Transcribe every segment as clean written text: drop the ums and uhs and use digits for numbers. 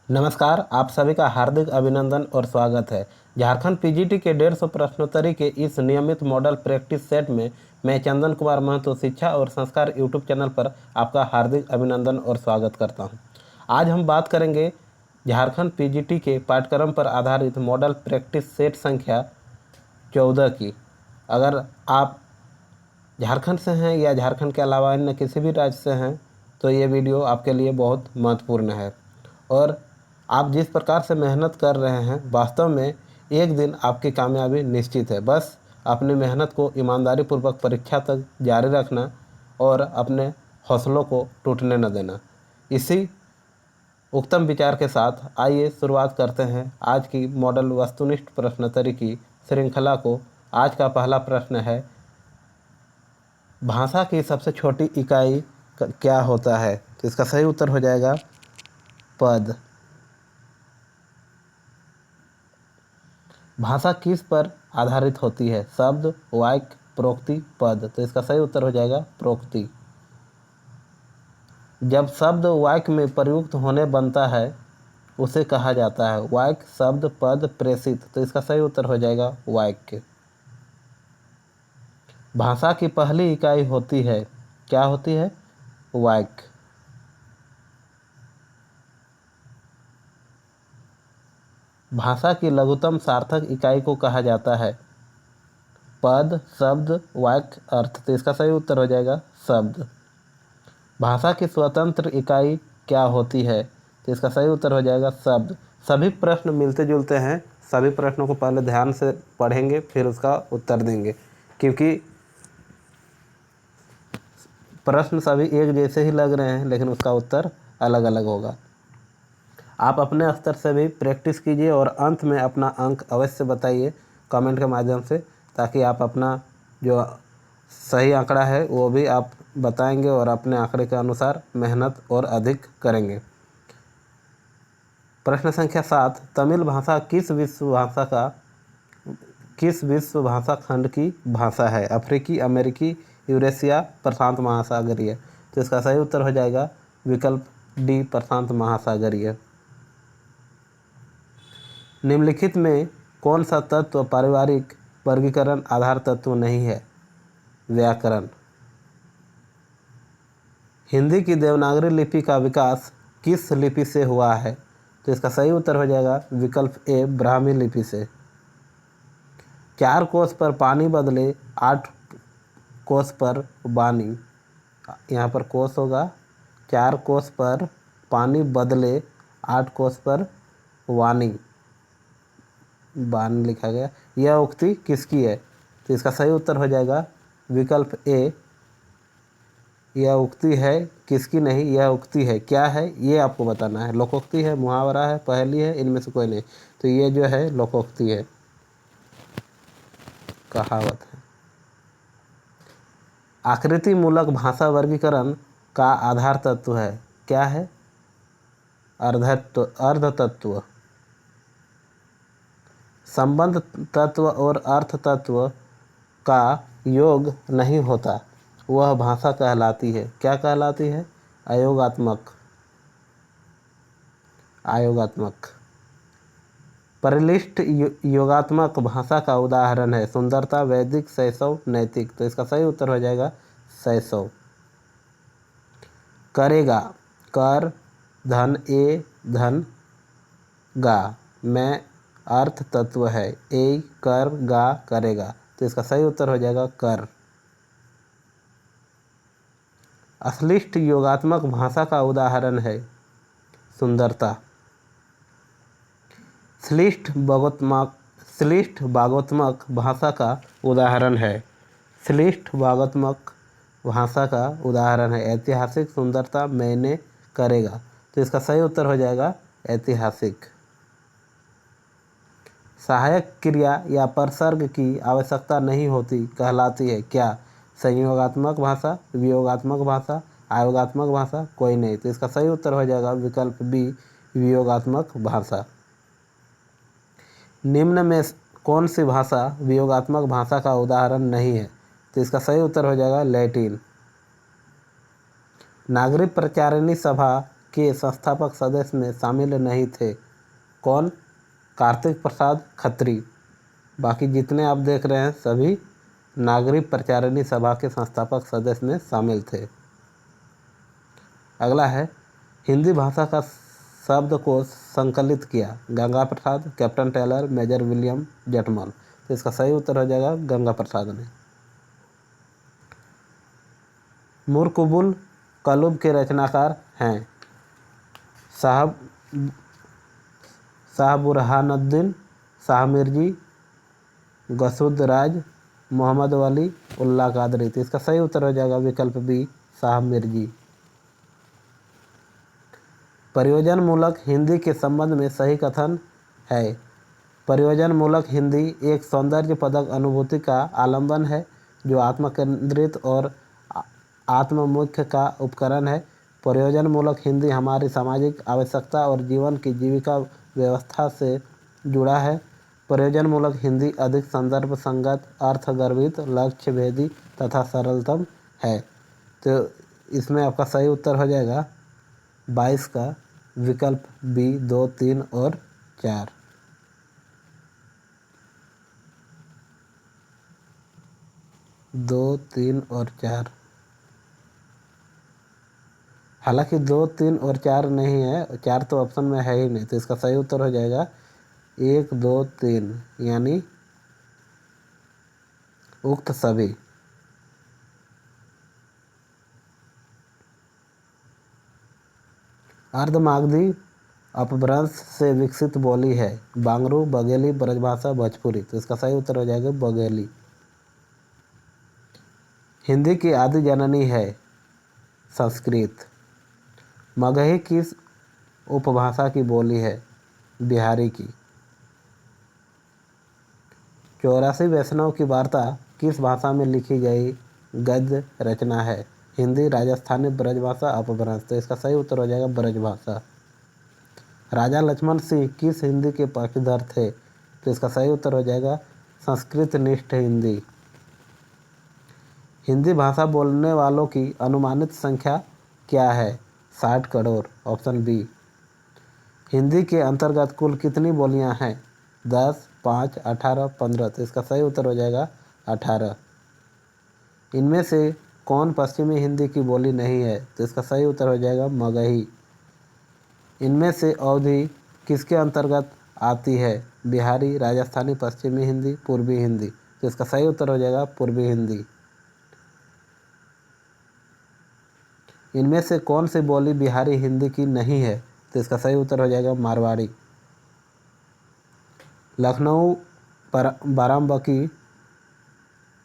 नमस्कार, आप सभी का हार्दिक अभिनंदन और स्वागत है। झारखंड पीजीटी के 150 प्रश्नोत्तरी के इस नियमित मॉडल प्रैक्टिस सेट में मैं चंदन कुमार महतो शिक्षा और संस्कार यूट्यूब चैनल पर आपका हार्दिक अभिनंदन और स्वागत करता हूं। आज हम बात करेंगे झारखंड पीजीटी के पाठ्यक्रम पर आधारित मॉडल प्रैक्टिस सेट संख्या 14 की। अगर आप झारखंड से हैं या झारखंड के अलावा अन्य किसी भी राज्य से हैं तो ये वीडियो आपके लिए बहुत महत्वपूर्ण है। और आप जिस प्रकार से मेहनत कर रहे हैं, वास्तव में एक दिन आपकी कामयाबी निश्चित है। बस अपनी मेहनत को ईमानदारी पूर्वक परीक्षा तक जारी रखना और अपने हौसलों को टूटने न देना। इसी उत्तम विचार के साथ आइए शुरुआत करते हैं आज की मॉडल वस्तुनिष्ठ प्रश्नोत्तरी की श्रृंखला को। आज का पहला प्रश्न है, भाषा की सबसे छोटी इकाई क्या होता है? तो इसका सही उत्तर हो जाएगा पद। भाषा किस पर आधारित होती है? शब्द, वाक्य, प्रोक्ति, पद। तो इसका सही उत्तर हो जाएगा प्रोक्ति। जब शब्द वाक्य में प्रयुक्त होने बनता है उसे कहा जाता है वाक्य, शब्द, पद, प्रेषित। तो इसका सही उत्तर हो जाएगा वाक्य। भाषा की पहली इकाई होती है, क्या होती है? वाक्य। भाषा की लघुतम सार्थक इकाई को कहा जाता है पद, शब्द, वाक्य, अर्थ। तो इसका सही उत्तर हो जाएगा शब्द। भाषा की स्वतंत्र इकाई क्या होती है? तो इसका सही उत्तर हो जाएगा शब्द। सभी प्रश्न मिलते जुलते हैं, सभी प्रश्नों को पहले ध्यान से पढ़ेंगे फिर उसका उत्तर देंगे, क्योंकि प्रश्न सभी एक जैसे ही लग रहे हैं लेकिन उसका उत्तर अलग अलग होगा। आप अपने स्तर से भी प्रैक्टिस कीजिए और अंत में अपना अंक अवश्य बताइए कमेंट के माध्यम से, ताकि आप अपना जो सही आंकड़ा है वो भी आप बताएंगे और अपने आंकड़े के अनुसार मेहनत और अधिक करेंगे। प्रश्न संख्या 7, तमिल भाषा किस विश्व भाषा खंड की भाषा है? अफ्रीकी, अमेरिकी, यूरेशिया, प्रशांत महासागरीय। तो इसका सही उत्तर हो जाएगा विकल्प डी, प्रशांत महासागरीय। निम्नलिखित में कौन सा तत्व पारिवारिक वर्गीकरण आधार तत्व नहीं है? व्याकरण। हिंदी की देवनागरी लिपि का विकास किस लिपि से हुआ है? तो इसका सही उत्तर हो जाएगा विकल्प ए, ब्राह्मी लिपि से। 4 कोस पर पानी बदले 8 कोस पर वाणी। यहाँ पर कोस होगा, 4 कोस पर पानी बदले 8 कोस पर वाणी, बाण लिखा गया। यह उक्ति किसकी है? तो इसका सही उत्तर हो जाएगा विकल्प ए, यह उक्ति है किसकी नहीं, यह उक्ति है। क्या है ये आपको बताना है। लोकोक्ति है, मुहावरा है, पहेली है, इनमें से कोई नहीं। तो ये जो है लोकोक्ति है, कहावत है। आकृति मूलक भाषा वर्गीकरण का आधार तत्व है, क्या है? अर्ध तत्व। संबंध तत्व और अर्थ तत्व का योग नहीं होता, वह भाषा कहलाती है, क्या कहलाती है? अयोगात्मक। परिलिष्ट योगात्मक भाषा का उदाहरण है सुंदरता, वैदिक, शैशव, नैतिक। तो इसका सही उत्तर हो जाएगा शैशव। करेगा, कर, धन, ए, धन, गा में अर्थ तत्व है ए, कर, गा, करेगा। तो इसका सही उत्तर हो जाएगा कर। अश्लिष्ट योगात्मक भाषा का उदाहरण है सुंदरता। श्लिष्ट भागोत्मक भाषा का उदाहरण है ऐतिहासिक, सुंदरता, मैंने, करेगा। तो इसका सही उत्तर हो जाएगा ऐतिहासिक। सहायक क्रिया या परसर्ग की आवश्यकता नहीं होती कहलाती है, क्या? संयोगात्मक भाषा, वियोगात्मक भाषा, आयोगात्मक भाषा, कोई नहीं। तो इसका सही उत्तर हो जाएगा विकल्प बी, वियोगात्मक भाषा। निम्न में कौन सी भाषा वियोगात्मक भाषा का उदाहरण नहीं है? तो इसका सही उत्तर हो जाएगा लैटिन। नागरिक प्रचारिणी सभा के संस्थापक सदस्य में शामिल नहीं थे। कौन? कार्तिक प्रसाद खत्री। बाकी जितने आप देख रहे हैं सभी नागरिक प्रचारिणी सभा के संस्थापक सदस्य में शामिल थे। अगला है हिंदी भाषा का शब्दकोश संकलित किया। Ganga Prasad, captain Taylor, major William जटमल। तो इसका सही उत्तर हो जाएगा गंगा प्रसाद ने। मुरकुबुल कलुब के रचनाकार हैं शाह बुरहानुद्दीन, शाह मिर्जी, गसूद राज, मोहम्मद वली, उल्लाह कादरी। तो इसका सही उत्तर हो जाएगा विकल्प बी, शाह मिर्जी। प्रयोजन मूलक हिंदी के संबंध में सही कथन है। प्रयोजन मूलक हिंदी एक सौंदर्यपदक अनुभूति का आलंबन है जो आत्मकेंद्रित और आत्ममुख्य का उपकरण है। प्रयोजन मूलक हिंदी हमारी सामाजिक आवश्यकता और जीवन की जीविका व्यवस्था से जुड़ा है। प्रयोजन मूलक हिंदी अधिक संदर्भ संगत, अर्थगर्भित, लक्ष्य भेदी तथा सरलतम है। तो इसमें आपका सही उत्तर हो जाएगा 22 का विकल्प बी, 2, 3 और 4। दो, 3 और 4। हालांकि 2, 3 और 4 नहीं है, 4 तो ऑप्शन में है ही नहीं। तो इसका सही उत्तर हो जाएगा 1, 2, 3 यानी उक्त सभी। अर्धमागधी अपभ्रंश से विकसित बोली है। बांगरू, बघेली, ब्रजभाषा, भोजपुरी। तो इसका सही उत्तर हो जाएगा बघेली। हिंदी की आदि जननी है संस्कृत। मगही किस उपभाषा की बोली है? बिहारी की। 84 वैष्णव की वार्ता किस भाषा में लिखी गई गद्य रचना है? हिंदी, राजस्थानी, ब्रजभाषा, अपभ्रंश। तो इसका सही उत्तर हो जाएगा ब्रजभाषा। राजा लक्ष्मण सिंह किस हिंदी के पक्षधर थे? तो इसका सही उत्तर हो जाएगा संस्कृत निष्ठ हिंदी। हिंदी भाषा बोलने वालों की अनुमानित संख्या क्या है? 60 करोड़। Option B. हिंदी के अंतर्गत कुल कितनी बोलियां हैं? 10, 5, 18, 15। तो इसका सही उत्तर हो जाएगा 18। इनमें से कौन पश्चिमी हिंदी की बोली नहीं है? तो इसका सही उत्तर हो जाएगा मगही। इनमें से अवधी किसके अंतर्गत आती है? बिहारी, राजस्थानी, पश्चिमी हिंदी, पूर्वी हिंदी। तो इसका सही उत्तर हो जाएगा पूर्वी हिंदी। इनमें से कौन सी बोली बिहारी हिंदी की नहीं है? तो इसका सही उत्तर हो जाएगा मारवाड़ी। लखनऊ बाराबंकी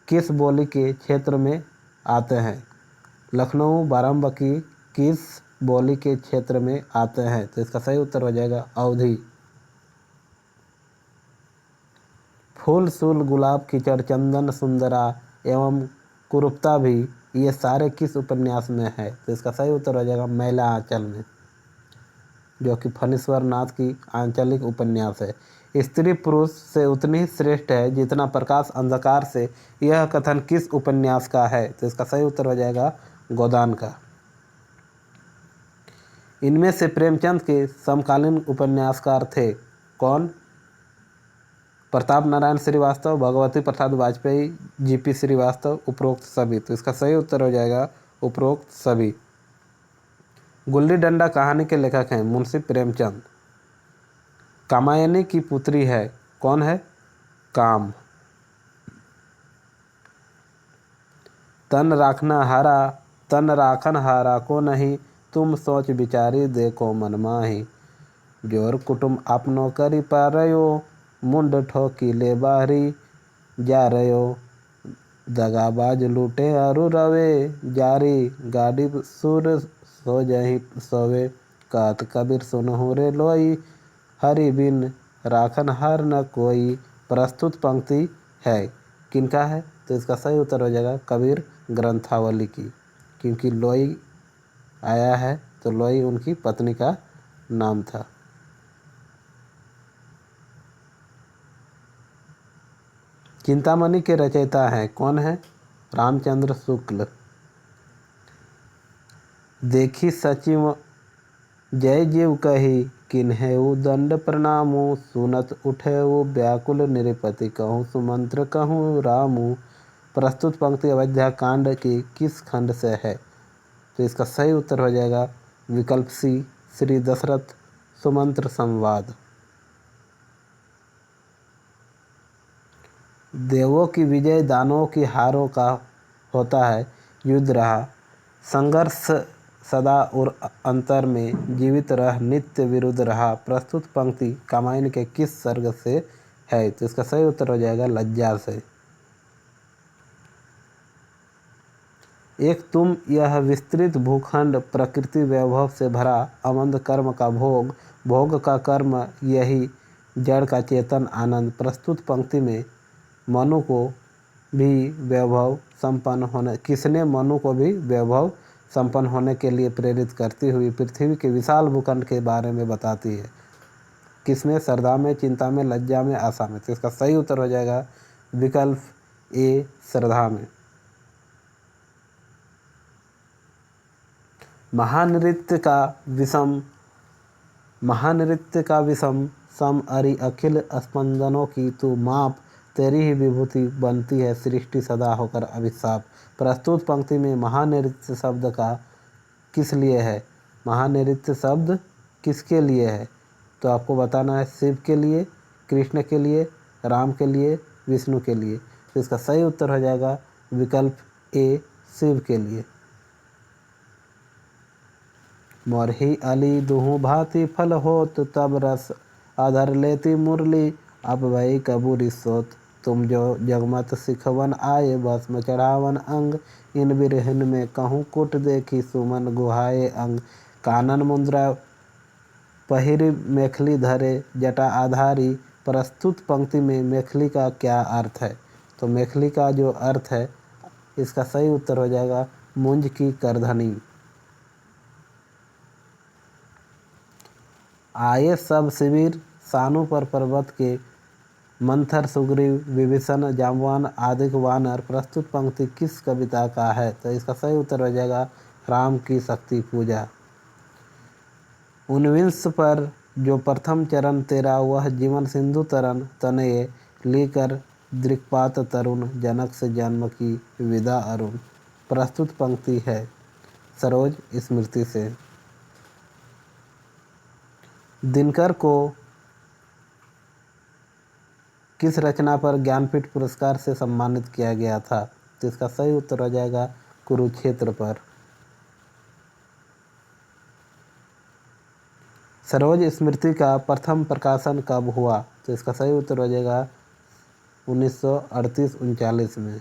किस बोली के क्षेत्र में आते हैं? लखनऊ बाराबंकी किस बोली के क्षेत्र में आते हैं? तो इसका सही उत्तर हो जाएगा अवधी। फूल, सूल, गुलाब, कीचड़, चंदन, सुंदरा एवं कुरूपता भी ये सारे किस उपन्यास में है? तो इसका सही उत्तर हो जाएगा मैला आंचल में, जो कि फणीश्वर नाथ की आंचलिक उपन्यास है। स्त्री पुरुष से उतनी ही श्रेष्ठ है जितना प्रकाश अंधकार से, यह कथन किस उपन्यास का है? तो इसका सही उत्तर हो जाएगा गोदान का। इनमें से प्रेमचंद के समकालीन उपन्यासकार थे कौन? प्रताप नारायण श्रीवास्तव, भगवती प्रसाद वाजपेयी, जीपी श्रीवास्तव, उपरोक्त सभी। तो इसका सही उत्तर हो जाएगा उपरोक्त सभी। गुल्ली डंडा कहानी के लेखक हैं मुंशी प्रेमचंद। कामायनी की पुत्री है कौन है? काम। तन राखन हारा को नहीं, तुम सोच विचारी देखो मन माही। जोर कुटुम आपनो करी पा रयो, मुंड ठोकी ले बाहरी। जा रयो दगाबाज लूटे अरु रवे, जारी गाड़ी सुर सो जही सोवे। कात कबीर सुनहु रे लोई, हरि बिन राखन हार न कोई। प्रस्तुत पंक्ति है किनका है? तो इसका सही उत्तर हो जाएगा कबीर ग्रंथावली की, क्योंकि लोई आया है तो लोई उनकी पत्नी का नाम था। चिंतामणि के रचयिता हैं कौन है? रामचंद्र शुक्ल। देखी जय जीव कही किन्हेउ दंड प्रणामु, सुनत उठेउ व्याकुल निरपति, कहूँ सुमंत्र कहूँ रामू। प्रस्तुत पंक्ति अयोध्या कांड की किस खंड से है? तो इसका सही उत्तर हो जाएगा विकल्प सी, श्री दशरथ सुमंत्र संवाद। देवों की विजय दानवों की हारों का होता है युद्ध रहा, संघर्ष सदा और अंतर में जीवित रह नित्य विरुद्ध रहा। प्रस्तुत पंक्ति रामायण के किस सर्ग से है? तो इसका सही उत्तर हो जाएगा लज्जा से। एक तुम यह विस्तृत भूखंड प्रकृति वैभव से भरा, अमंद कर्म का भोग, भोग का कर्म यही जड़ का चेतन आनंद। प्रस्तुत पंक्ति में मनु को भी वैभव संपन्न होने किसने मनु को भी वैभव संपन्न होने के लिए प्रेरित करती हुई पृथ्वी के विशाल भूखंड के बारे में बताती है? किसमें? श्रद्धा में, चिंता में, लज्जा में, आशा में। तो इसका सही उत्तर हो जाएगा विकल्प ए, श्रद्धा में। महानृत्य का विषम सम अरि अखिल स्पंदनों की तू माप, तेरी ही विभूति बनती है सृष्टि सदा होकर अभिशाप। प्रस्तुत पंक्ति में महानृत्य शब्द का किस लिए है? महानृत्य शब्द किसके लिए है? तो आपको बताना है शिव के लिए, कृष्ण के लिए, राम के लिए, विष्णु के लिए। तो इसका सही उत्तर हो जाएगा विकल्प ए, शिव के लिए। मोरही अली दुहु भांति फल होत, तब रस आधर लेती मुरली, अब वही कबूरी सोत। तुम जो जगमत सिखवन आए, भस्म चढ़ावन अंग, इन बिरहिन में कहूँ कुट देखी, सुमन गुहाए अंग। कानन मुद्रा पहिरी मेखली धरे, जटा आधारी। प्रस्तुत पंक्ति में मेखली का क्या अर्थ है? तो मेखली का जो अर्थ है इसका सही उत्तर हो जाएगा मुंज की करधनी। आए सब शिविर सानु पर पर्वत के, मंथर सुग्रीव विभीषण जाम्बवान आदि वानर। प्रस्तुत पंक्ति किस कविता का है? तो इसका सही उत्तर हो जाएगा राम की शक्ति पूजा। 19 पर जो प्रथम चरण तेरा, वह जीवन सिंधु तरन, तनये लेकर दृक्पात तरुण, जनक से जन्म की विदा अरुण। प्रस्तुत पंक्ति है सरोज स्मृति से। दिनकर को किस रचना पर ज्ञानपीठ पुरस्कार से सम्मानित किया गया था? तो इसका सही उत्तर हो जाएगा कुरुक्षेत्र पर। सरोज स्मृति का प्रथम प्रकाशन कब हुआ? तो इसका सही उत्तर हो जाएगा 1938-39 में।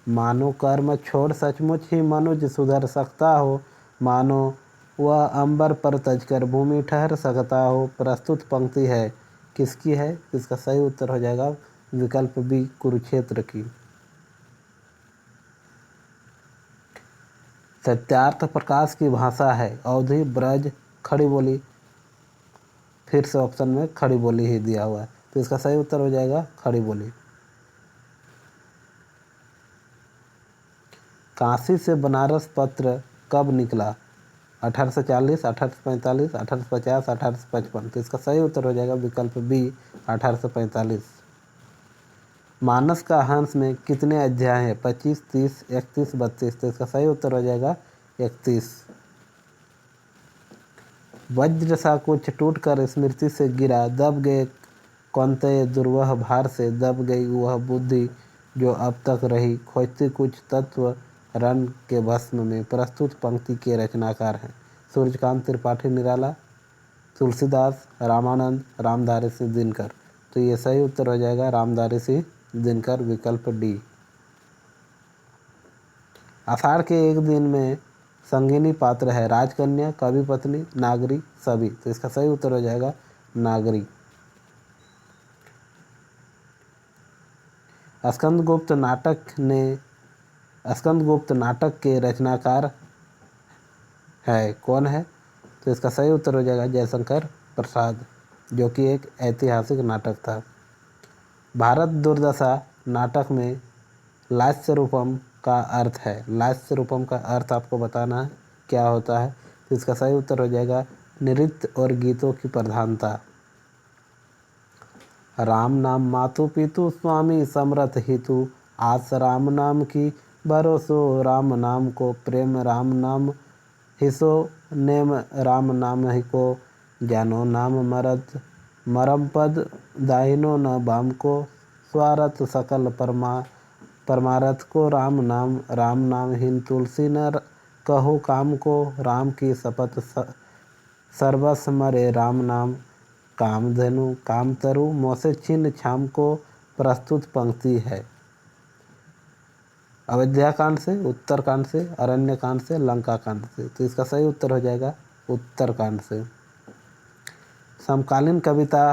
मानो कर्म छोड़ सचमुच ही मनुज सुधर सकता हो, मानो वह अंबर पर तजकर भूमि ठहर सकता हो। प्रस्तुत पंक्ति है किसकी है? इसका सही उत्तर हो जाएगा विकल्प बी, कुरुक्षेत्र की। सत्यार्थ प्रकाश की भाषा है अवधी, ब्रज, खड़ी बोली। फिर से ऑप्शन में खड़ी बोली ही दिया हुआ है, तो इसका सही उत्तर हो जाएगा खड़ी बोली। काशी से बनारस पत्र कब निकला? 1840, 1845, 1850, 1855। तो इसका सही उत्तर हो जाएगा विकल्प बी, 1845। मानस का हंस में कितने अध्याय हैं? 25, 30, 31, 32। तो इसका सही उत्तर हो जाएगा 31। वज्र सा कुछ टूट कर स्मृति से गिरा, दब गए कौंतेय दुर्वह भार से, दब गई वह बुद्धि जो अब तक रही, खोजती कुछ तत्व रन के भस्म में। प्रस्तुत पंक्ति के रचनाकार हैं सूर्यकांत त्रिपाठी निराला, तुलसीदास, रामानंद, रामधारी दिनकर। तो ये सही उत्तर हो जाएगा रामधारी दिनकर, विकल्प डी। आषाढ़ के एक दिन में संगिनी पात्र है राजकन्या, कवि पत्नी, नागरी, सभी। तो इसका सही उत्तर हो जाएगा नागरी। स्कंदगुप्त नाटक के रचनाकार है कौन है? तो इसका सही उत्तर हो जाएगा जयशंकर प्रसाद, जो कि एक ऐतिहासिक नाटक था। भारत दुर्दशा नाटक में लास्य रूपम का अर्थ है। लास्य रूपम का अर्थ आपको बताना है क्या होता है। तो इसका सही उत्तर हो जाएगा नृत्य और गीतों की प्रधानता। राम नाम मातु पितु स्वामी समरथ हितु, आस राम नाम की भरोसो, राम नाम को प्रेम राम नाम हिसो, नेम राम नाम ही को, जानो नाम मरद मरम पद, दाहिनो न बाम को, स्वारथ सकल परमारथ को, राम नाम हिन तुलसी न कहो काम को, राम की शपथ सर्वस मरे राम नाम, कामधेनु कामतरु मोसे छिन्न छाम को प्रस्तुत पंक्ति है। अयोध्या कांड से, उत्तरकांड से, अरण्य कांड से, लंका कांड से। तो इसका सही उत्तर हो जाएगा उत्तरकांड से। समकालीन कविता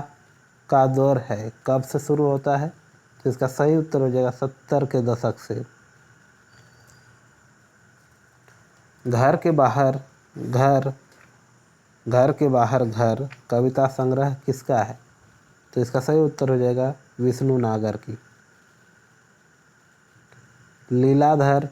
का दौर है कब से शुरू होता है? तो इसका सही उत्तर हो जाएगा 70 के दशक से। घर के बाहर घर कविता संग्रह किसका है? तो इसका सही उत्तर हो जाएगा विष्णु नागर की। लीलाधर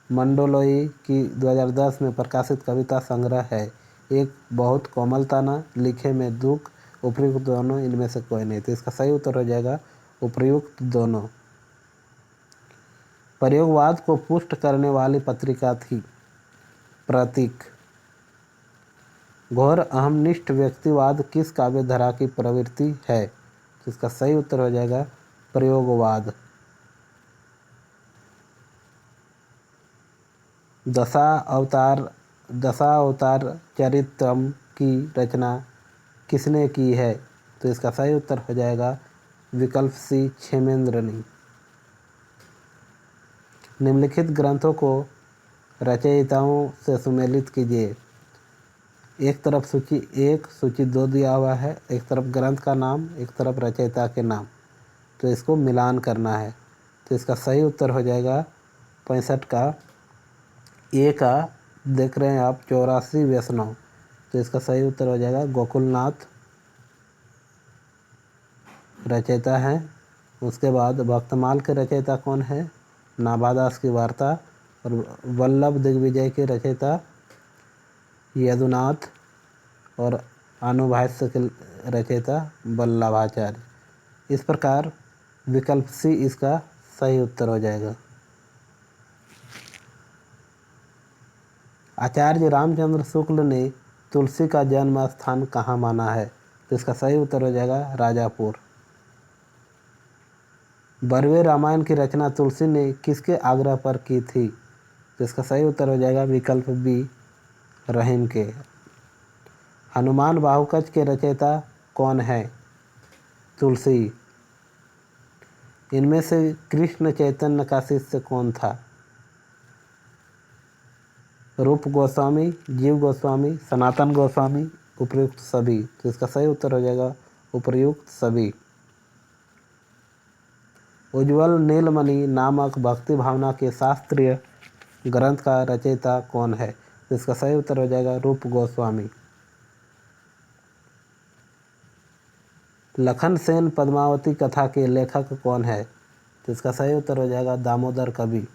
मंडलोई की 2010 में प्रकाशित कविता संग्रह है एक बहुत कोमल ताना, लिखे में दुख, उपयुक्त दोनों, इनमें से कोई नहीं। तो इसका सही उत्तर हो जाएगा उपयुक्त दोनों। प्रयोगवाद को पुष्ट करने वाली पत्रिका थी प्रतीक। घोर अहमनिष्ठ व्यक्तिवाद किस काव्य धारा की प्रवृत्ति है? तो इसका सही उत्तर हो जाएगा प्रयोगवाद। दशावतार चरित्रम की रचना किसने की है? तो इसका सही उत्तर हो जाएगा विकल्प सी क्षेमेंद्र ने। निम्नलिखित ग्रंथों को रचयिताओं से सुमेलित कीजिए। एक तरफ सूची 1, सूची 2 दिया हुआ है, एक तरफ ग्रंथ का नाम, एक तरफ रचयिता के नाम। तो इसको मिलान करना है। तो इसका सही उत्तर हो जाएगा 65 का ए का, देख रहे हैं आप 84 वैष्णव। तो इसका सही उत्तर हो जाएगा गोकुलनाथ रचयिता है। उसके बाद भक्तमाल के रचयिता कौन है? नाभादास की वार्ता। और वल्लभ दिग्विजय के रचयिता यदुनाथ और अनुभाष्य के रचयिता वल्लभाचार्य। इस प्रकार विकल्प सी इसका सही उत्तर हो जाएगा। आचार्य रामचंद्र शुक्ल ने तुलसी का जन्म स्थान कहाँ माना है? तो इसका सही उत्तर हो जाएगा राजापुर। 12वें रामायण की रचना तुलसी ने किसके आग्रह पर की थी? तो इसका सही उत्तर हो जाएगा विकल्प बी रहीम के। हनुमान बाहुकच के रचयिता कौन है? तुलसी। इनमें से कृष्ण चैतन्य का शिष्य कौन था? रूप गोस्वामी, जीव गोस्वामी, सनातन गोस्वामी, उपयुक्त सभी। तो इसका सही उत्तर हो जाएगा उपयुक्त सभी। उज्ज्वल नीलमणि नामक भक्ति भावना के शास्त्रीय ग्रंथ का रचयिता कौन है? तो इसका सही उत्तर हो जाएगा रूप गोस्वामी। लखन सेन पद्मावती कथा के लेखक कौन है? तो इसका सही उत्तर हो जाएगा दामोदर कवि।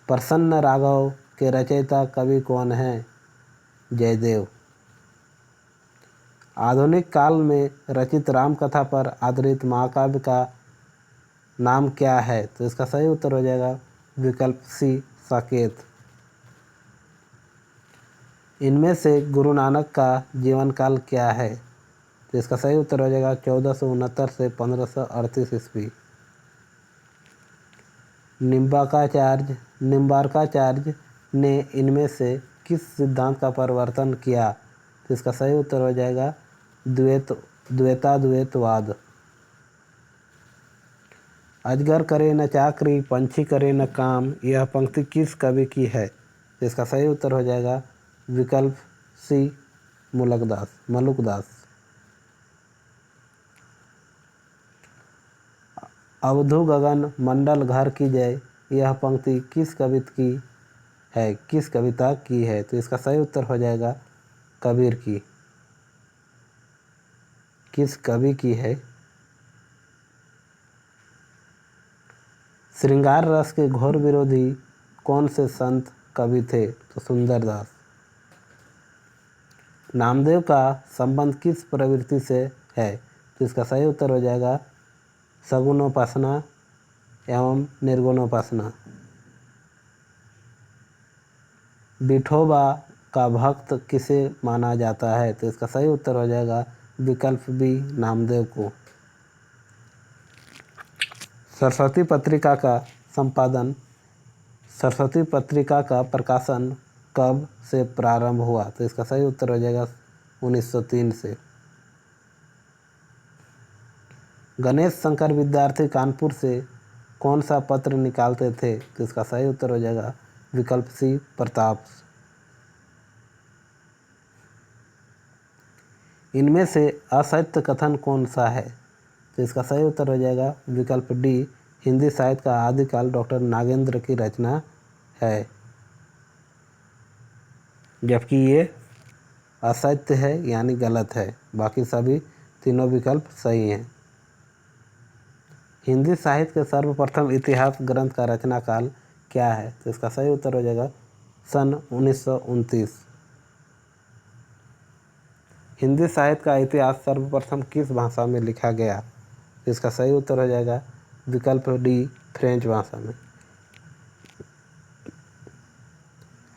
प्रसन्न राघव के रचयिता कवि कौन है? जयदेव। आधुनिक काल में रचित रामकथा पर आधारित महाकाव्य का नाम क्या है? तो इसका सही उत्तर हो जाएगा विकल्प सी साकेत। इनमें से गुरु नानक का जीवन काल क्या है? तो इसका सही उत्तर हो जाएगा 1469 से 1538 ईस्वी। निम्बार्काचार्य ने इनमें से किस सिद्धांत का प्रवर्तन किया? तो इसका सही उत्तर हो जाएगा द्वैताद्वैतवाद। अजगर करे न चाकरी, पंछी करे न काम, यह पंक्ति किस कवि की है? तो इसका सही उत्तर हो जाएगा विकल्प सी मलुकदास। अवधू गगन मंडल घर की जय, यह पंक्ति किस कविता की है? तो इसका सही उत्तर हो जाएगा कबीर की। किस कवि की है? श्रृंगार रस के घोर विरोधी कौन से संत कवि थे? तो सुंदरदास। नामदेव का संबंध किस प्रवृत्ति से है? तो इसका सही उत्तर हो जाएगा सगुणोपासना एवं निर्गुणोपासना। विठोबा का भक्त किसे माना जाता है? तो इसका सही उत्तर हो जाएगा विकल्प बी, नामदेव को। सरस्वती पत्रिका का संपादन, सरस्वती पत्रिका का प्रकाशन कब से प्रारंभ हुआ? तो इसका सही उत्तर हो जाएगा 1903 से। गणेश शंकर विद्यार्थी कानपुर से कौन सा पत्र निकालते थे? तो इसका सही उत्तर हो जाएगा विकल्प सी, प्रताप। इनमें से असत्य कथन कौन सा है? तो इसका सही उत्तर हो जाएगा विकल्प डी, हिंदी साहित्य का आदिकाल डॉक्टर नागेंद्र की रचना है, जबकि ये असत्य है यानी गलत है। बाकी सभी तीनों विकल्प सही हैं। हिंदी साहित्य के सर्वप्रथम इतिहास ग्रंथ का रचना काल क्या है? तो इसका सही उत्तर हो जाएगा सन 1929। हिंदी साहित्य का इतिहास सर्वप्रथम किस भाषा में लिखा गया? इसका सही उत्तर हो जाएगा विकल्प डी, फ्रेंच भाषा में।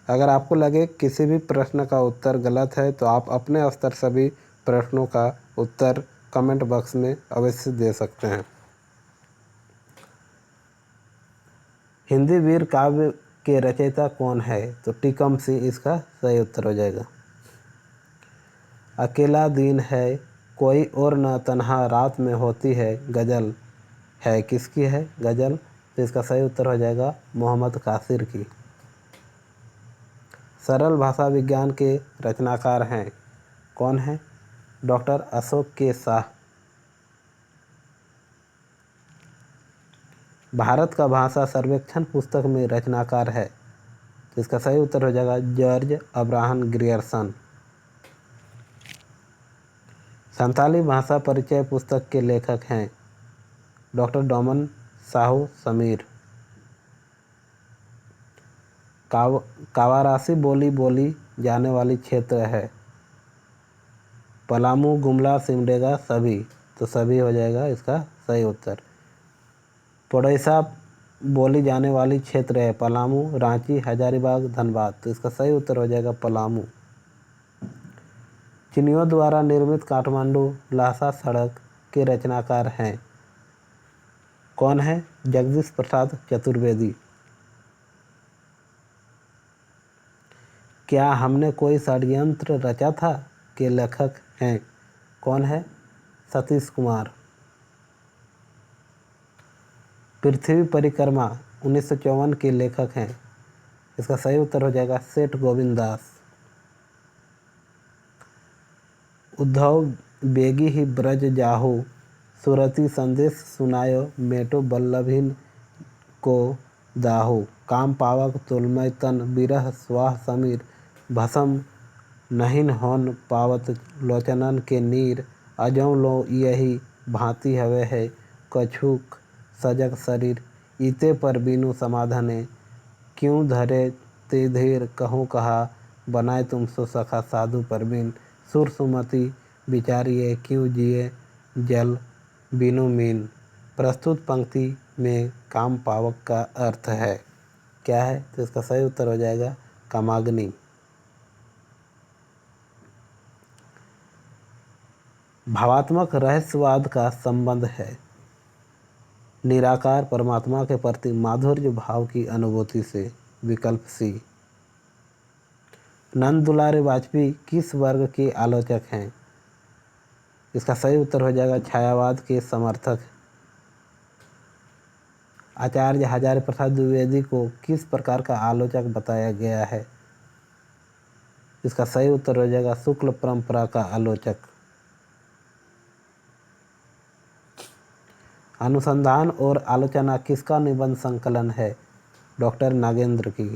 अगर आपको लगे किसी भी प्रश्न का उत्तर गलत है तो आप अपने स्तर सभी प्रश्नों का उत्तर कमेंट बॉक्स में अवश्य दे सकते हैं। हिंदी वीर काव्य के रचयिता कौन है? तो टीकम सिंह इसका सही उत्तर हो जाएगा। अकेला दिन है कोई और न तन्हा रात में होती है गज़ल है किसकी है गज़ल? तो इसका सही उत्तर हो जाएगा मोहम्मद कासिर की। सरल भाषा विज्ञान के रचनाकार हैं कौन है? डॉक्टर अशोक के शाह। भारत का भाषा सर्वेक्षण पुस्तक में रचनाकार है, तो इसका सही उत्तर हो जाएगा जॉर्ज अब्राहम ग्रियर्सन। संताली भाषा परिचय पुस्तक के लेखक हैं डॉक्टर डोमन साहू समीर। कावारासी बोली जाने वाली क्षेत्र है पलामू, गुमला, सिमडेगा, सभी। तो सभी हो जाएगा इसका सही उत्तर। पड़ैसा बोली जाने वाली क्षेत्र है पलामू, रांची, हजारीबाग, धनबाद। तो इसका सही उत्तर हो जाएगा पलामू। चीनियों द्वारा निर्मित काठमांडू लहसा सड़क के रचनाकार हैं कौन है? जगदीश प्रसाद चतुर्वेदी। क्या हमने कोई षड्यंत्र रचा था के लेखक हैं कौन है? सतीश कुमार। पृथ्वी परिक्रमा 1954 के लेखक हैं, इसका सही उत्तर हो जाएगा सेठ गोविंद दास। उद्धव बेगी ही ब्रज जाहू सुरति संदेश सुनायो मेटो बल्लभिन को दाहू काम पावक तुलमय तन बिरह स्वाह समीर भसम नहिन होन पावत लोचनन के नीर अजौ लो यही भांति हवे है कछुक सजग शरीर इते पर बिनु समाधाने क्यों धरे ते धीर कहूँ कहा बनाए तुम सो सखा साधु परवीन सुर सुमति विचारिए क्यों जिए जल बिनु मीन। प्रस्तुत पंक्ति में काम पावक का अर्थ है क्या है? तो इसका सही उत्तर हो जाएगा कामाग्नि। भावात्मक रहस्यवाद का संबंध है निराकार परमात्मा के प्रति माधुर्य भाव की अनुभूति से, विकल्प सी। नंद दुलारे वाजपेयी किस वर्ग के आलोचक हैं? इसका सही उत्तर हो जाएगा छायावाद के समर्थक। आचार्य हजारी प्रसाद द्विवेदी को किस प्रकार का आलोचक बताया गया है? इसका सही उत्तर हो जाएगा शुक्ल परंपरा का आलोचक। अनुसंधान और आलोचना किसका निबंध संकलन है? डॉक्टर नागेंद्र की।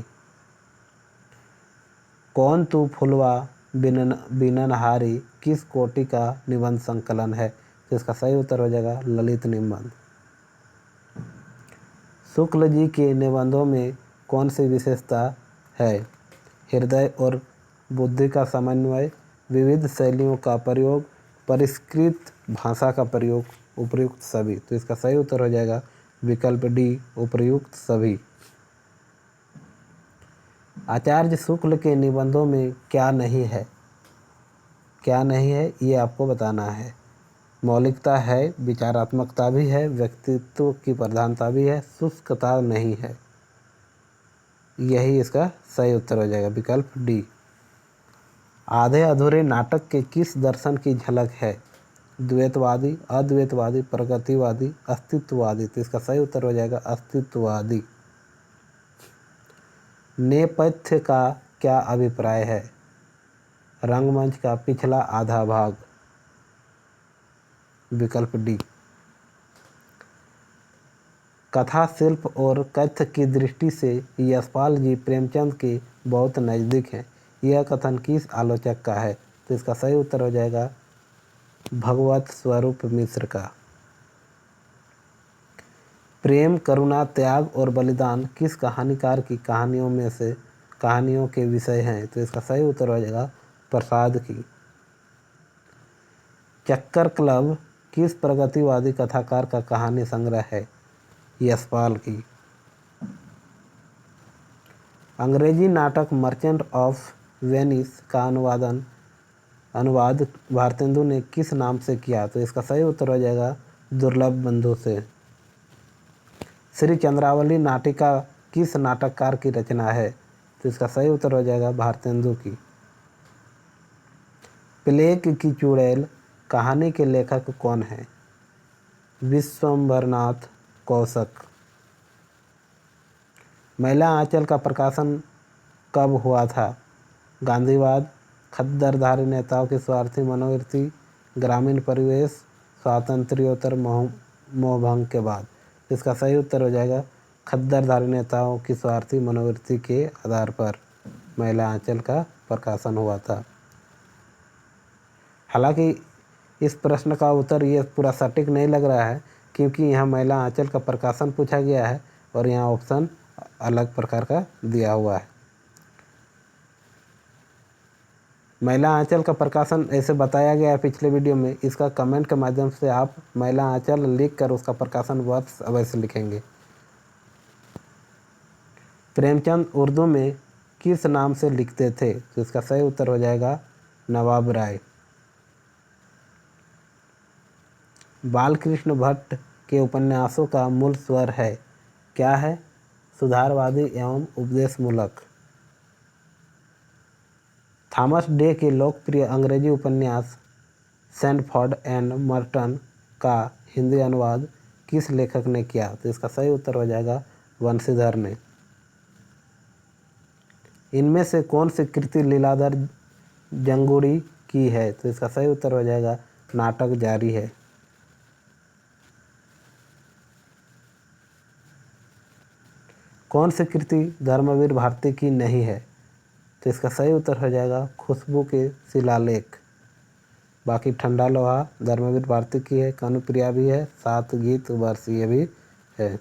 कौन तू फुलवा बिननहारी किस कोटि का निबंध संकलन है? तो इसका सही उत्तर हो जाएगा ललित निबंध। शुक्ल जी के निबंधों में कौन सी विशेषता है। हृदय और बुद्धि का समन्वय, विविध शैलियों का प्रयोग, परिष्कृत भाषा का प्रयोग, उपयुक्त सभी। तो इसका सही उत्तर हो जाएगा विकल्प डी, उपयुक्त सभी। आचार्य शुक्ल के निबंधों में क्या नहीं है? क्या नहीं है ये आपको बताना है। मौलिकता है, विचारात्मकता भी है, व्यक्तित्व की प्रधानता भी है, शुष्कता नहीं है। यही इसका सही उत्तर हो जाएगा विकल्प डी। आधे अधूरे नाटक के किस दर्शन की झलक है? द्वैतवादी, अद्वैतवादी, प्रगतिवादी, अस्तित्ववादी। तो इसका सही उत्तर हो जाएगा अस्तित्ववादी। नेपथ्य का क्या अभिप्राय है? रंगमंच का पिछला आधा भाग। विकल्प डी। कथा शिल्प और कथ्य की दृष्टि से यशपाल जी प्रेमचंद के बहुत नज़दीक हैं। यह कथन किस आलोचक का है? तो इसका सही उत्तर हो जाएगा भगवत स्वरूप मिश्र का। प्रेम, करुणा, त्याग और बलिदान किस कहानीकार की कहानियों के विषय हैं? तो इसका सही उत्तर हो जाएगा प्रसाद की। चक्कर क्लब किस प्रगतिवादी कथाकार का कहानी संग्रह है? यशपाल की। अंग्रेजी नाटक मर्चेंट ऑफ वेनिस का अनुवाद भारतेंदु ने किस नाम से किया? तो इसका सही उत्तर हो जाएगा दुर्लभ बंधु से। श्री चंद्रावली नाटिका किस नाटककार की रचना है? तो इसका सही उत्तर हो जाएगा भारतेंदु की। प्लेग की चुड़ैल कहानी के लेखक कौन है? विश्वंभरनाथ कौशिक। महिला आंचल का प्रकाशन कब हुआ था? गांधीवाद, खद्दरधारी नेताओं की स्वार्थी मनोवृत्ति, ग्रामीण परिवेश, स्वातंत्र्योत्तर मोहभंग के बाद। इसका सही उत्तर हो जाएगा खद्दरधारी नेताओं की स्वार्थी मनोवृत्ति के आधार पर महिला आंचल का प्रकाशन हुआ था। हालांकि इस प्रश्न का उत्तर ये पूरा सटीक नहीं लग रहा है, क्योंकि यहाँ महिला आंचल का प्रकाशन पूछा गया है और यहाँ ऑप्शन अलग प्रकार का दिया हुआ है। महिला आंचल का प्रकाशन ऐसे बताया गया है पिछले वीडियो में। इसका कमेंट के माध्यम से आप महिला आंचल लिख कर उसका प्रकाशन वर्ष अवश्य लिखेंगे। प्रेमचंद उर्दू में किस नाम से लिखते थे? तो इसका सही उत्तर हो जाएगा नवाब राय। बालकृष्ण भट्ट के उपन्यासों का मूल स्वर है क्या है? सुधारवादी एवं उपदेशमूलक। थॉमस डे के लोकप्रिय अंग्रेजी उपन्यास सैंडफोर्ड एंड मर्टन का हिंदी अनुवाद किस लेखक ने किया? तो इसका सही उत्तर हो जाएगा वंशीधर ने। इनमें से कौन सी कृति लीलाधर जंगूरी की है? तो इसका सही उत्तर हो जाएगा नाटक जारी है। कौन सी कृति धर्मवीर भारती की नहीं है? तो इसका सही उत्तर हो जाएगा खुशबू के शिलालेख। बाकी ठंडा लोहा धर्मवीर भारती की है, कनुप्रिया भी है, सात गीत वर्ष ये भी है।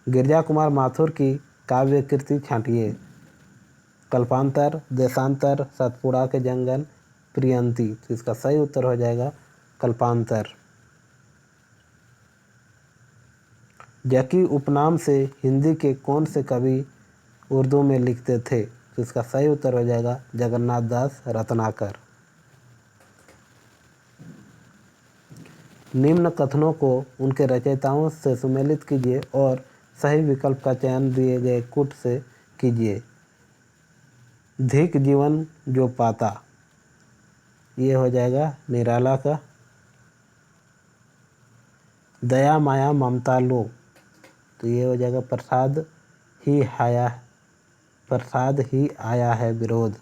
गिरजा कुमार माथुर की काव्य कृति छांटिए। कल्पांतर, देशांतर, सतपुड़ा के जंगल, प्रियंती। तो इसका सही उत्तर हो जाएगा कल्पांतर। जकी उपनाम से हिंदी के कौन से कवि उर्दू में लिखते थे? तो इसका सही उत्तर हो जाएगा जगन्नाथ दास रत्नाकर। निम्न कथनों को उनके रचयिताओं से सुमेलित कीजिए और सही विकल्प का चयन दिए गए कूट से कीजिए। धिक जीवन जो पाता, ये हो जाएगा निराला का। दया माया ममता लो, तो ये हो जाएगा प्रसाद ही आया है विरोध।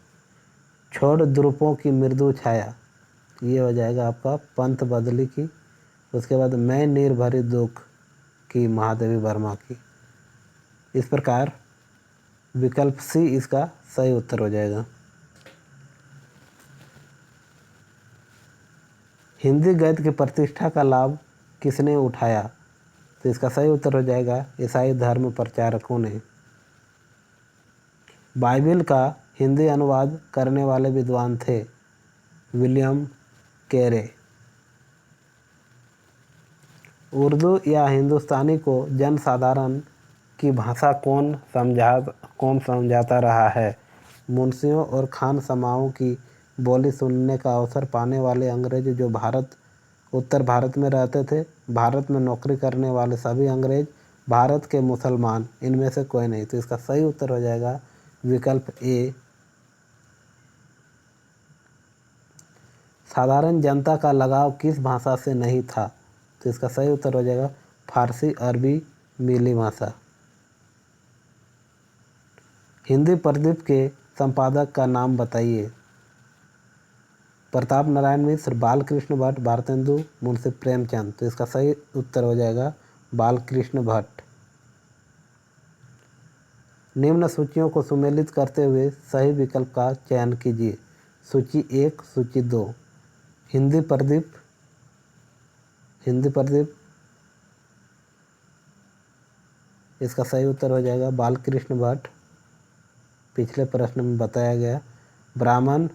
छोड़ द्रुपों की मृदु छाया, ये हो जाएगा आपका पंत बदली की। उसके बाद मैं निर्भरी दुख की महादेवी वर्मा की। इस प्रकार विकल्प सी इसका सही उत्तर हो जाएगा। हिंदी गद्य की प्रतिष्ठा का लाभ किसने उठाया? तो इसका सही उत्तर हो जाएगा ईसाई धर्म प्रचारकों ने। बाइबिल का हिंदी अनुवाद करने वाले विद्वान थे विलियम कैरे। उर्दू या हिंदुस्तानी को जनसाधारण की भाषा कौन समझाता रहा है? मुंशियों और खानसमाओं की बोली सुनने का अवसर पाने वाले अंग्रेज जो उत्तर भारत में रहते थे, भारत में नौकरी करने वाले सभी अंग्रेज, भारत के मुसलमान, इनमें से कोई नहीं। तो इसका सही उत्तर हो जाएगा विकल्प ए। साधारण जनता का लगाव किस भाषा से नहीं था? तो इसका सही उत्तर हो जाएगा फारसी, अरबी, मिली भाषा। हिंदी प्रदीप के संपादक का नाम बताइए। प्रताप नारायण मिश्र, बालकृष्ण भट्ट, भारतेंदु, मुंशी प्रेमचंद। तो इसका सही उत्तर हो जाएगा बालकृष्ण भट्ट। निम्न सूचियों को सुमेलित करते हुए सही विकल्प का चयन कीजिए। सूची 1, सूची 2। हिंदी प्रदीप, इसका सही उत्तर हो जाएगा बालकृष्ण भट्ट, पिछले प्रश्न में बताया गया। ब्राह्मण,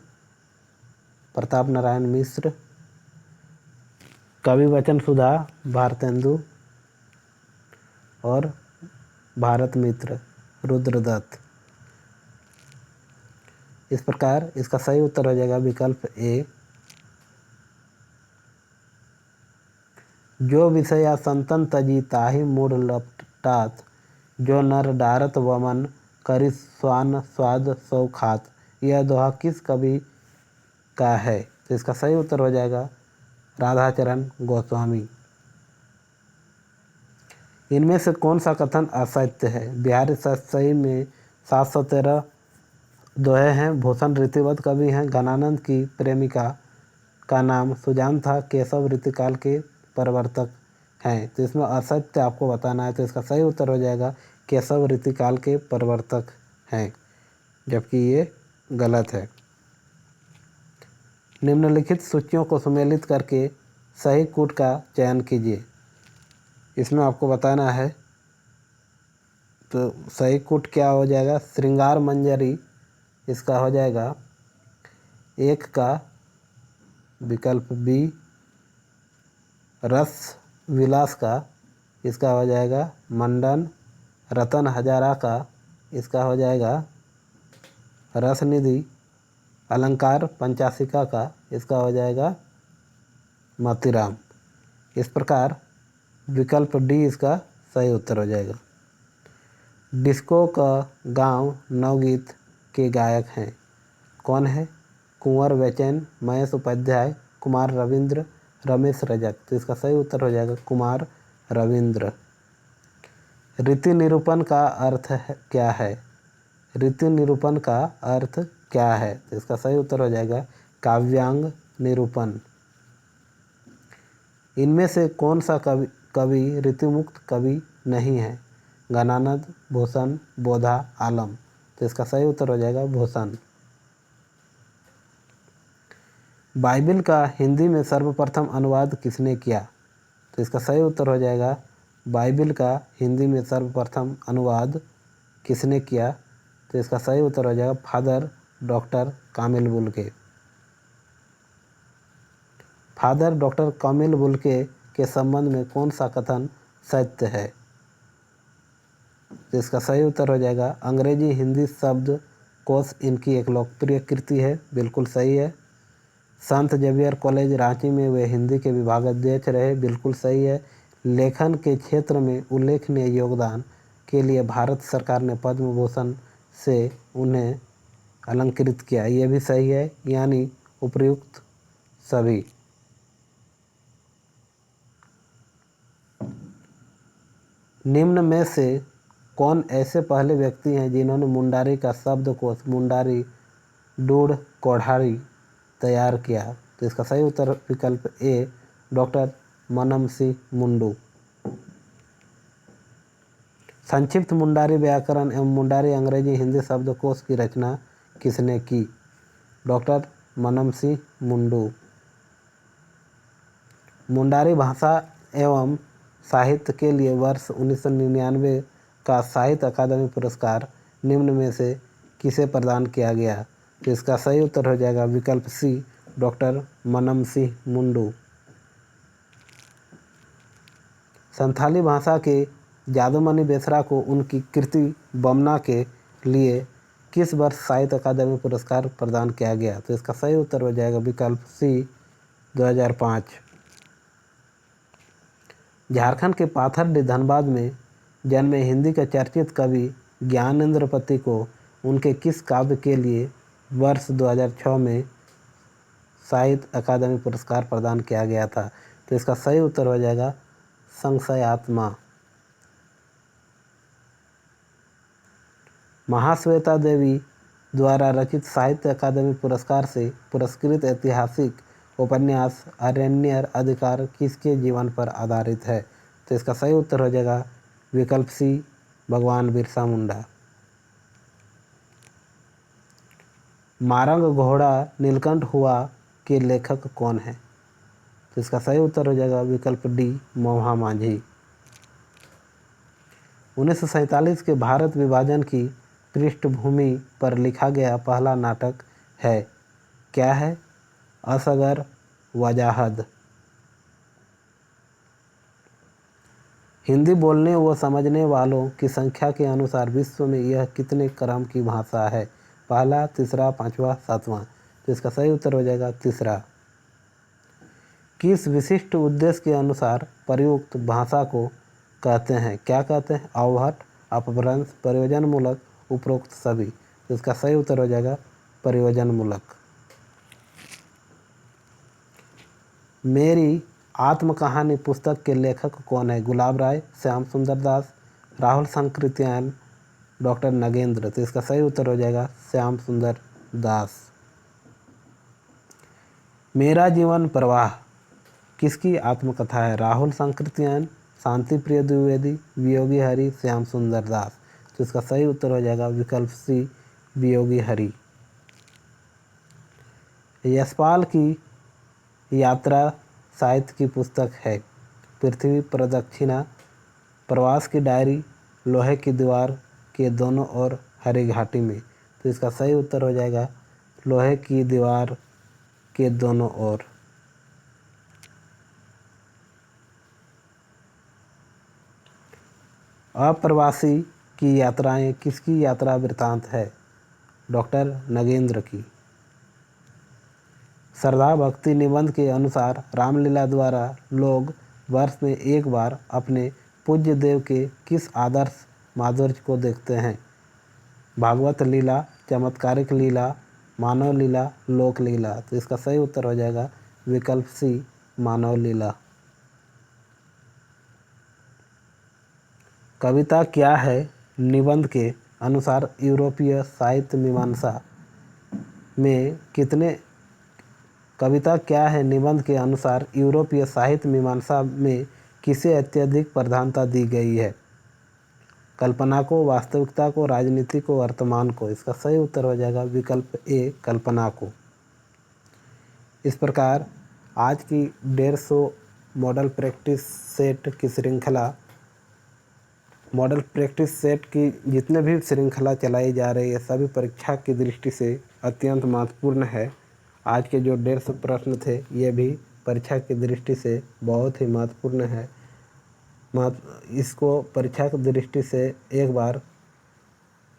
प्रताप नारायण मिश्र। कवि वचन सुधा, भारतेंदु। और भारत मित्र, रुद्रदत्त। इस प्रकार इसका सही उत्तर हो जाएगा विकल्प ए। जो विषया संतन तजी ताहि मूढ़ लपटात, जो नर डारत वमन करि स्वान स्वाद सौ खात। यह दोहा किस कवि का है? तो इसका सही उत्तर हो जाएगा राधाचरण गोस्वामी। इनमें से कौन सा कथन असत्य है? बिहारी सतसई में 713 दोहे हैं। भूषण रीतिवत कवि हैं। घनानंद की प्रेमिका का नाम सुजान था। केशव रीतिकाल के प्रवर्तक हैं। तो इसमें असत्य आपको बताना है। तो इसका सही उत्तर हो जाएगा केशव रीतिकाल के प्रवर्तक हैं, जबकि ये गलत है। निम्नलिखित सूचियों को सुमेलित करके सही कूट का चयन कीजिए। इसमें आपको बताना है। तो सही कूट क्या हो जाएगा? श्रृंगार मंजरी, इसका हो जाएगा 1 का विकल्प बी। रस विलास का, इसका हो जाएगा मंडन। रतन हजारा का, इसका हो जाएगा रसनिधि। अलंकार पंचाशिका का, इसका हो जाएगा मोतीराम। इस प्रकार विकल्प डी इसका सही उत्तर हो जाएगा। डिस्को का गांव नवगीत के गायक हैं। कौन है? कुंवर बेचैन, महेश उपाध्याय, कुमार रविंद्र, रमेश रजक। तो इसका सही उत्तर हो जाएगा कुमार रविंद्र। रीति निरूपण का अर्थ क्या है? रीति निरूपण का अर्थ क्या है? तो इसका सही उत्तर हो जाएगा काव्यांग निरूपण। इनमें से कौन सा कवि ऋतुमुक्त कवि नहीं है? घनानंद, भूषण, बोधा, आलम। तो इसका सही उत्तर हो जाएगा भूषण। बाइबिल का हिंदी में सर्वप्रथम अनुवाद किसने किया? तो इसका सही उत्तर हो जाएगा बाइबिल का हिंदी में सर्वप्रथम अनुवाद किसने किया? तो इसका सही उत्तर हो जाएगा फादर डॉक्टर कामिल बुल्के। फादर डॉक्टर कामिल बुल्के के संबंध में कौन सा कथन सत्य है? तो इसका सही उत्तर हो जाएगा अंग्रेजी हिंदी शब्द कोश इनकी एक लोकप्रिय कृति है। बिल्कुल सही है। संत जेवियर कॉलेज रांची में वे हिंदी के विभागाध्यक्ष रहे। बिल्कुल सही है। लेखन के क्षेत्र में उल्लेखनीय योगदान के लिए भारत सरकार ने पद्म भूषण से उन्हें अलंकृत किया। ये भी सही है। यानी उपर्युक्त सभी। निम्न में से कौन ऐसे पहले व्यक्ति हैं जिन्होंने मुंडारी का शब्दकोश मुंडारी डूढ़ कोढ़ारी तैयार किया? तो इसका सही उत्तर विकल्प ए डॉक्टर मनमसी मुंडू। संक्षिप्त मुंडारी व्याकरण एवं मुंडारी अंग्रेजी हिंदी शब्दकोश की रचना किसने की? डॉक्टर मनमसी मुंडू। मुंडारी भाषा एवं साहित्य के लिए वर्ष 1999 का साहित्य अकादमी पुरस्कार निम्न में से किसे प्रदान किया गया? तो इसका सही उत्तर हो जाएगा विकल्प सी, डॉक्टर मनम सिंह मुंडू। संथाली भाषा के जादूमणि बेसरा को उनकी कृति बमना के लिए किस वर्ष साहित्य अकादमी पुरस्कार प्रदान किया गया? तो इसका सही उत्तर हो जाएगा विकल्प सी, 2005। झारखंड के पाथरडी धनबाद में जन्मे हिंदी के चर्चित कवि ज्ञानेंद्रपति को उनके किस काव्य के लिए वर्ष 2006 में साहित्य अकादमी पुरस्कार प्रदान किया गया था? तो इसका सही उत्तर हो जाएगा संशयात्मा। महाश्वेता देवी द्वारा रचित साहित्य अकादमी पुरस्कार से पुरस्कृत ऐतिहासिक उपन्यास अरण्य अधिकार किसके जीवन पर आधारित है? तो इसका सही उत्तर हो जाएगा विकल्प सी, भगवान बिरसा मुंडा। मारंग घोड़ा नीलकंठ हुआ के लेखक कौन है? तो इसका सही उत्तर हो जाएगा विकल्प डी, मोहा मांझी। 1947 के भारत विभाजन की पृष्ठभूमि पर लिखा गया पहला नाटक है, क्या है? असगर वजाहत। हिंदी बोलने व समझने वालों की संख्या के अनुसार विश्व में यह कितने क्रम की भाषा है? पहला, तीसरा, पांचवा, सातवां। तो इसका सही उत्तर हो जाएगा तीसरा। किस विशिष्ट उद्देश्य के अनुसार प्रयुक्त भाषा को कहते हैं? क्या कहते हैं? अवहट, अपभ्रंश, प्रयोजनमूलक, उपरोक्त सभी। तो इसका सही उत्तर हो जाएगा प्रयोजनमूलक। मेरी आत्मकहानी पुस्तक के लेखक कौन है? गुलाब राय, श्याम सुंदर दास, राहुल संकृत्यायन, डॉक्टर नगेंद्र। तो इसका सही उत्तर हो जाएगा श्याम सुंदर दास। मेरा जीवन प्रवाह किसकी आत्मकथा है? राहुल संकृत्यायन, शांति प्रिय द्विवेदी, वियोगी हरि, श्याम सुंदर दास। तो इसका सही उत्तर हो जाएगा विकल्प सी, वियोगी हरि। यशपाल की यात्रा साहित्य की पुस्तक है। पृथ्वी प्रदक्षिणा, प्रवास की डायरी, लोहे की दीवार के दोनों ओर, हरी घाटी में। तो इसका सही उत्तर हो जाएगा लोहे की दीवार के दोनों ओर। अप्रवासी की यात्राएं किसकी यात्रा वृतांत है? डॉक्टर नगेंद्र की। श्रद्धा भक्ति निबंध के अनुसार रामलीला द्वारा लोग वर्ष में एक बार अपने पूज्य देव के किस आदर्श माधुर्य को देखते हैं? भागवत लीला, चमत्कारिक लीला, मानव लीला, लोक लीला। तो इसका सही उत्तर हो जाएगा विकल्प सी, मानव लीला। कविता क्या है निबंध के अनुसार यूरोपीय साहित्य मीमांसा में कितने कविता क्या है निबंध के अनुसार यूरोपीय साहित्य मीमांसा में किसे अत्यधिक प्रधानता दी गई है? कल्पना को, वास्तविकता को, राजनीति को, वर्तमान को। इसका सही उत्तर हो जाएगा विकल्प ए, कल्पना को। इस प्रकार आज की 150 मॉडल प्रैक्टिस सेट की श्रृंखला, मॉडल प्रैक्टिस सेट की जितने भी श्रृंखला चलाई जा रही है सभी परीक्षा की दृष्टि से अत्यंत महत्वपूर्ण है। आज के जो 150 प्रश्न थे ये भी परीक्षा की दृष्टि से बहुत ही महत्वपूर्ण है। इसको परीक्षा की दृष्टि से एक बार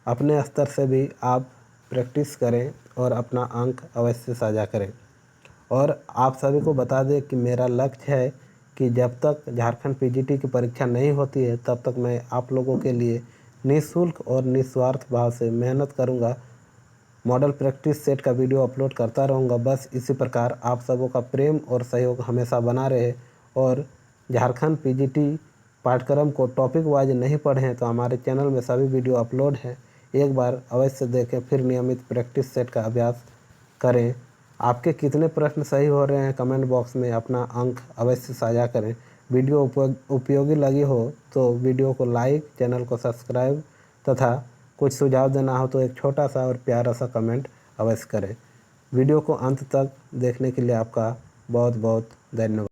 अपने स्तर से भी आप प्रैक्टिस करें और अपना अंक अवश्य साझा करें। और आप सभी को बता दें कि मेरा लक्ष्य है कि जब तक झारखंड पीजीटी की परीक्षा नहीं होती है तब तक मैं आप लोगों के लिए निःशुल्क और निस्वार्थ भाव से मेहनत करूंगा, मॉडल प्रैक्टिस सेट का वीडियो अपलोड करता रहूंगा। बस इसी प्रकार आप सबों का प्रेम और सहयोग हमेशा बना रहे। और झारखंड पीजीटी पाठ्यक्रम को टॉपिक वाइज नहीं पढ़ें तो हमारे चैनल में सभी वीडियो अपलोड हैं, एक बार अवश्य देखें, फिर नियमित प्रैक्टिस सेट का अभ्यास करें। आपके कितने प्रश्न सही हो रहे हैं कमेंट बॉक्स में अपना अंक अवश्य साझा करें। वीडियो उपयोगी लगी हो तो वीडियो को लाइक, चैनल को सब्सक्राइब तथा कुछ सुझाव देना हो तो एक छोटा सा और प्यारा सा कमेंट अवश्य करें। वीडियो को अंत तक देखने के लिए आपका बहुत बहुत धन्यवाद।